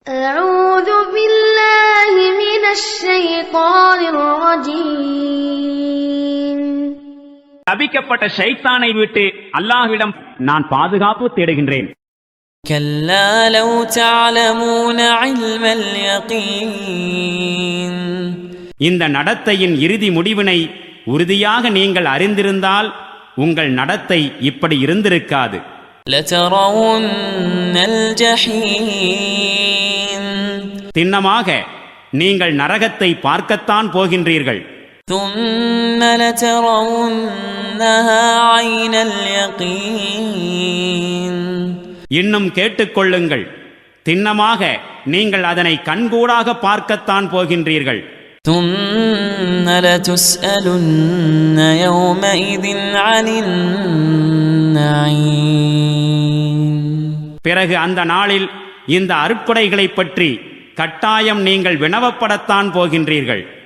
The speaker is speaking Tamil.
أعوذ بالله من الشيطان الرجيم. தபிக்கப்பட்ட ஷைத்தானை விட்டு அல்லாஹ்விடம் நான் பாதுகாப்பு தேடுகின்றேன். كلا لو تعلمون علم اليقين. இந்த நடத்தையின் இறுதி முடிவினை உறுதியாக நீங்கள் அறிந்திருந்தால் உங்கள் நடத்தை இப்படி இருந்திருக்காது. لترون الجحيم. திண்ணமாக நீங்கள் நரகத்தை பார்க்கத்தான் போகின்றீர்கள். ثم لترونها عين اليقين. இன்னும் கேட்டுக்கொள்ளுங்கள், திண்ணமாக நீங்கள் அதனை கண்கூடாக பார்க்கத்தான் போகின்றீர்கள். ثم لتسألن يومئذ عن النعيم. பிறகு அந்த நாளில் இந்த அருட்கொடைகளைப் பற்றி கட்டாயம் நீங்கள் வினவப்படத்தான் போகின்றீர்கள்.